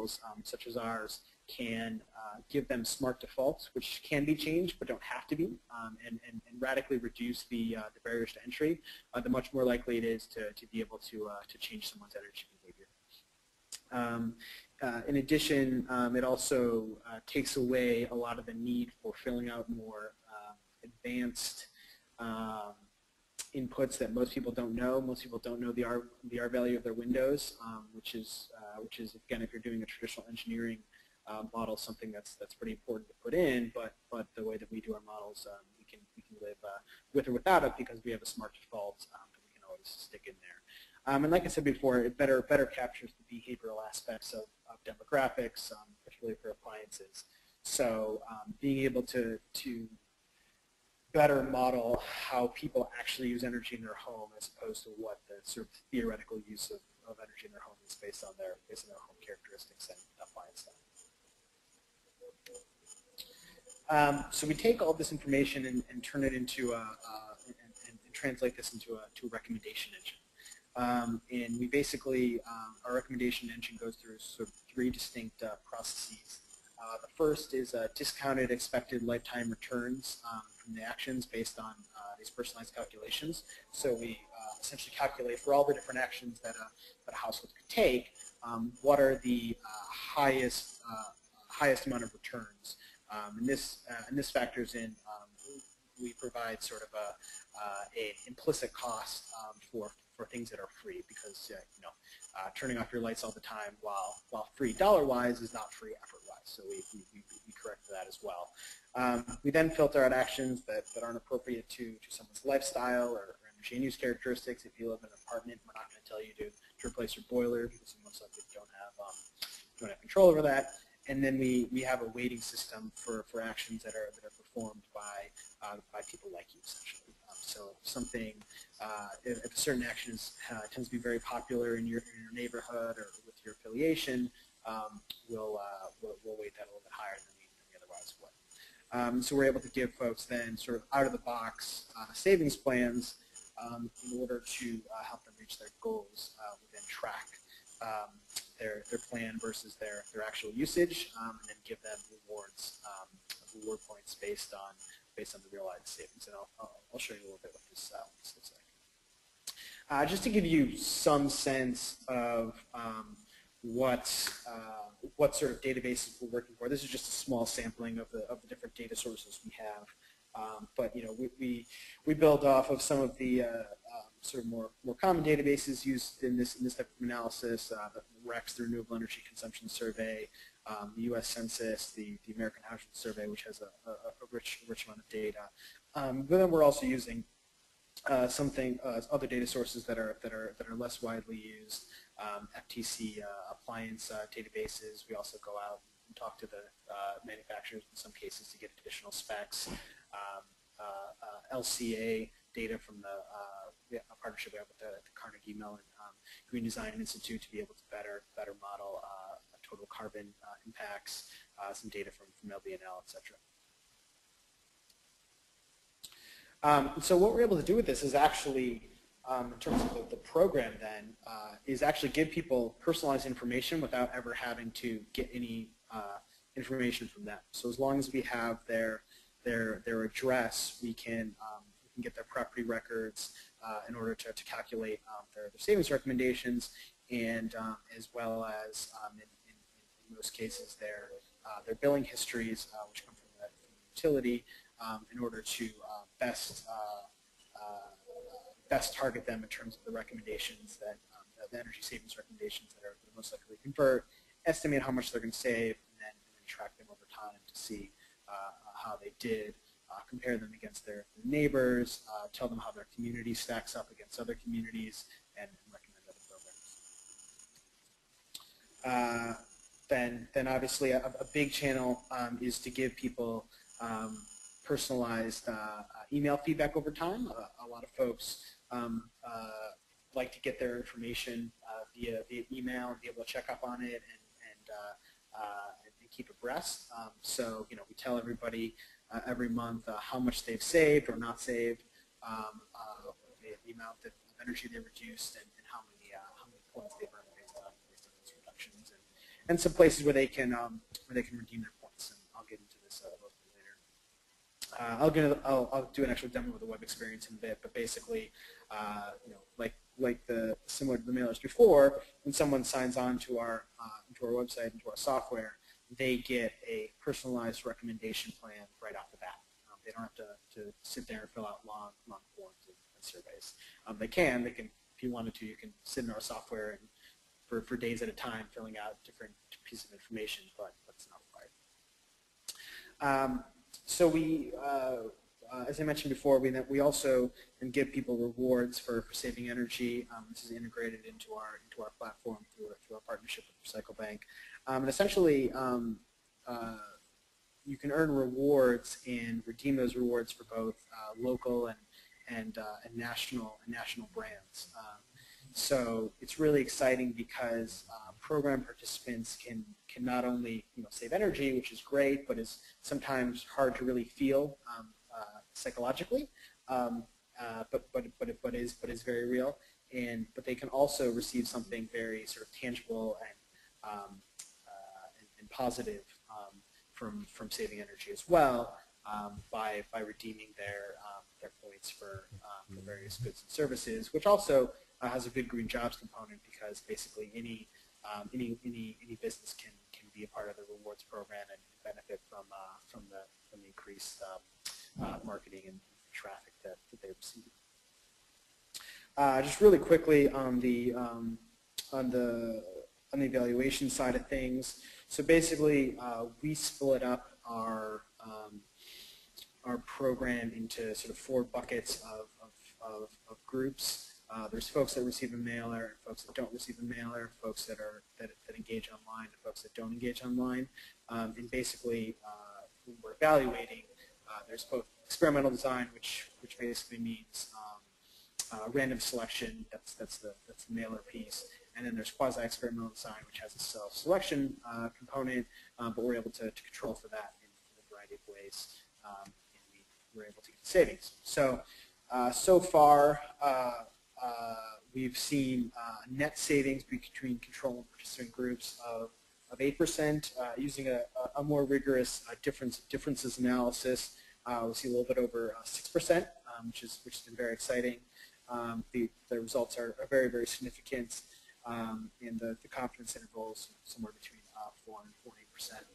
such as ours can give them smart defaults, which can be changed but don't have to be, and radically reduce the barriers to entry, the much more likely it is to be able to change someone's energy behavior. In addition, it also takes away a lot of the need for filling out more advanced inputs that most people don't know. Most people don't know the R value of their windows, which is again, if you're doing a traditional engineering model, something that's pretty important to put in. But the way that we do our models, we can live with or without it because we have a smart default that we can always stick in there. And like I said before, it better captures the behavioral aspects of demographics, particularly for appliances. So being able to better model how people actually use energy in their home as opposed to what the sort of theoretical use of energy in their home is based on their home characteristics and appliance time. So we take all this information and turn it into and translate this into a recommendation engine. And we basically, our recommendation engine goes through sort of 3 distinct processes. The first is discounted expected lifetime returns from the actions based on these personalized calculations. So we essentially calculate for all the different actions that a household could take, what are the highest amount of returns. And this factors in, we provide sort of an implicit cost for things that are free, because turning off your lights all the time while free dollar-wise is not free effort-wise. So we correct that as well. We then filter out actions that aren't appropriate to someone's lifestyle or energy and use characteristics. If you live in an apartment, we're not going to tell you to replace your boiler because you most likely don't have control over that. And then we have a weighting system for actions that are performed by people like you, essentially. So something, if a certain action tends to be very popular in your neighborhood or with your affiliation, we'll weight that a little bit higher than we otherwise would. So we're able to give folks then sort of out of the box savings plans in order to help them reach their goals. We then track their plan versus their actual usage, and then give them rewards, reward points based on the realized savings. And I'll show you a little bit what this looks like. Just to give you some sense of what sort of databases we're working for. This is just a small sampling of the different data sources we have. But we build off of some of the sort of more common databases used in this type of analysis. The RECS, the Renewable Energy Consumption Survey, the U.S. Census, the American Housing Survey, which has a rich amount of data. But then we're also using other data sources that are less widely used. FTC appliance databases. We also go out and talk to the manufacturers in some cases to get additional specs. LCA data from a partnership we have with the Carnegie Mellon Green Design Institute to be able to better model total carbon impacts. Some data from LBNL, etc. So what we're able to do with this is actually, in terms of the program then, is actually give people personalized information without ever having to get any information from them. So as long as we have their address, we can get their property records in order to calculate their savings recommendations, and as well as in most cases their billing histories, which come from the utility, in order to best target them in terms of the recommendations that the energy savings recommendations that are most likely to convert, estimate how much they're going to save, and then track them over time to see how they did, compare them against their neighbors, tell them how their community stacks up against other communities, and recommend other programs. Then obviously a big channel is to give people personalized email feedback over time. A lot of folks like to get their information via email and be able to check up on it and keep abreast. So we tell everybody every month how much they've saved or not saved, the amount of energy they reduced, and how many points they've earned based on those reductions. and some places where they can redeem their points. And I'll get into this a little bit later. I'll do an actual demo of the web experience in a bit, but basically, similar to the mailers before, when someone signs on to our into our website, into our software, they get a personalized recommendation plan right off the bat. They don't have to sit there and fill out long forms and surveys. They can, if you wanted to, you can sit in our software and for days at a time filling out different pieces of information, but that's not required. So we, as I mentioned before, we also can give people rewards for saving energy. This is integrated into our platform through our partnership with Recycle Bank. And essentially, you can earn rewards and redeem those rewards for both local and national brands. So it's really exciting because program participants can not only save energy, which is great, but is sometimes hard to really feel psychologically, but is very real. But they can also receive something very sort of tangible and positive from saving energy as well by redeeming their points for various goods and services, which also has a good green jobs component because basically any business can be a part of the rewards program and benefit from the increased marketing and traffic that they receive. Just really quickly on the evaluation side of things. So basically, we split up our program into sort of 4 buckets of groups. There's folks that receive a mailer, and folks that don't receive a mailer, folks that engage online, and folks that don't engage online. And basically, when we're evaluating, there's both experimental design, which basically means random selection. That's the mailer piece. And then there's quasi-experimental design, which has a self-selection component, but we're able to control for that in a variety of ways, and we're able to get savings. So, so far, we've seen net savings between control and participant groups of 8%. Using a more rigorous differences analysis, we'll see a little bit over 6%, which has been very exciting. The results are very, very significant. And the confidence intervals somewhere between 4 and 48%.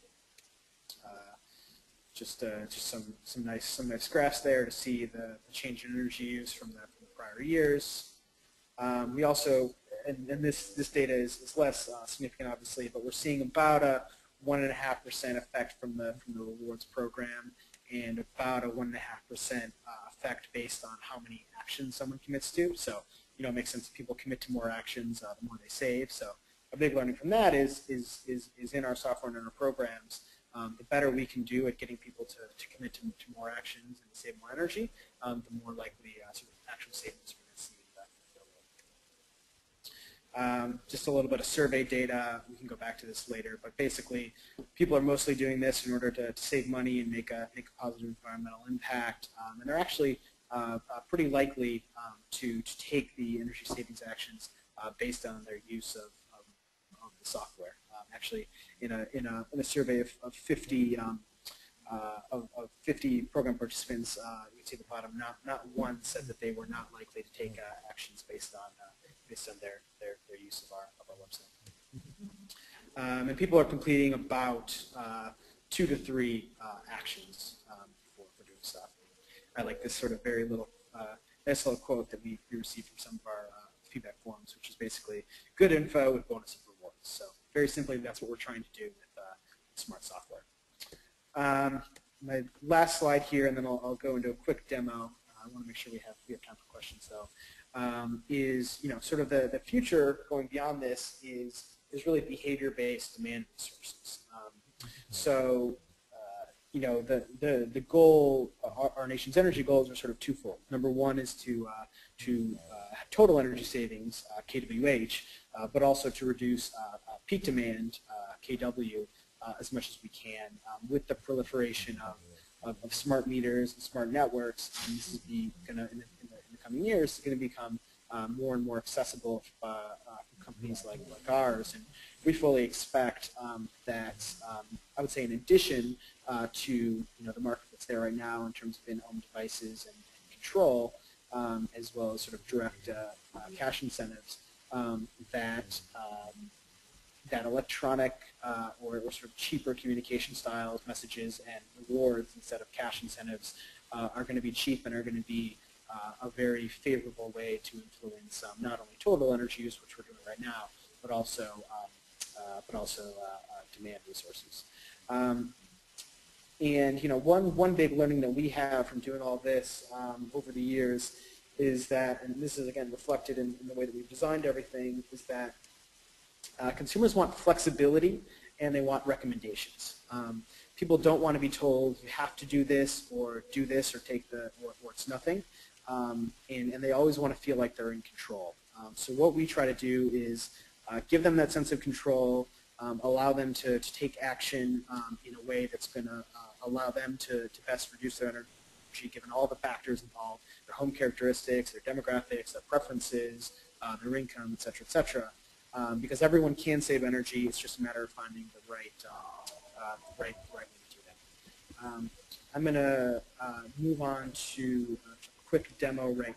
Just some nice graphs there to see the change in energy use from the prior years. We also, and this data is less significant obviously, but we're seeing about a 1.5% effect from the rewards program, and about a 1.5% effect based on how many actions someone commits to. So, it makes sense if people commit to more actions, the more they save. So a big learning from that is in our software and in our programs, the better we can do at getting people to commit to more actions and to save more energy, the more likely sort of actual savings we're going to see. Just a little bit of survey data. We can go back to this later, but basically, people are mostly doing this in order to save money and make a positive environmental impact, and they're actually pretty likely to take the energy savings actions based on their use of the software. Actually, in a survey of 50 program participants, you can see at the bottom, not one said that they were not likely to take actions based on their use of our website. And people are completing about 2 to 3 actions for doing stuff. I like this sort of very little, nice little quote that we received from some of our feedback forums, which is basically good info with bonus of rewards. So very simply, that's what we're trying to do with smart software. My last slide here, and then I'll go into a quick demo. I want to make sure we have time for questions, though. Is sort of the future going beyond this is really behavior-based demand resources. So the goal, our nation's energy goals are sort of twofold. Number one is to have total energy savings, kWh, but also to reduce peak demand, kW, as much as we can. With the proliferation of smart meters and smart networks, this is in the coming years going to become more and more accessible from companies like ours. And we fully expect that, I would say in addition to the market that's there right now in terms of in-home devices and control, as well as sort of direct cash incentives, that that electronic or sort of cheaper communication styles, messages, and rewards instead of cash incentives are going to be cheap and are going to be a very favorable way to influence not only total energy use, which we're doing right now, but also demand resources. And one big learning that we have from doing all this over the years is that, and this is again reflected in the way that we've designed everything, is that consumers want flexibility and they want recommendations. People don't want to be told you have to do this or take the or it's nothing, and they always want to feel like they're in control. So what we try to do is give them that sense of control, allow them to take action in a way that's going to allow them to best reduce their energy given all the factors involved, their home characteristics, their demographics, their preferences, their income, et cetera, et cetera. Because everyone can save energy, it's just a matter of finding the right way to do that. I'm going to move on to a quick demo right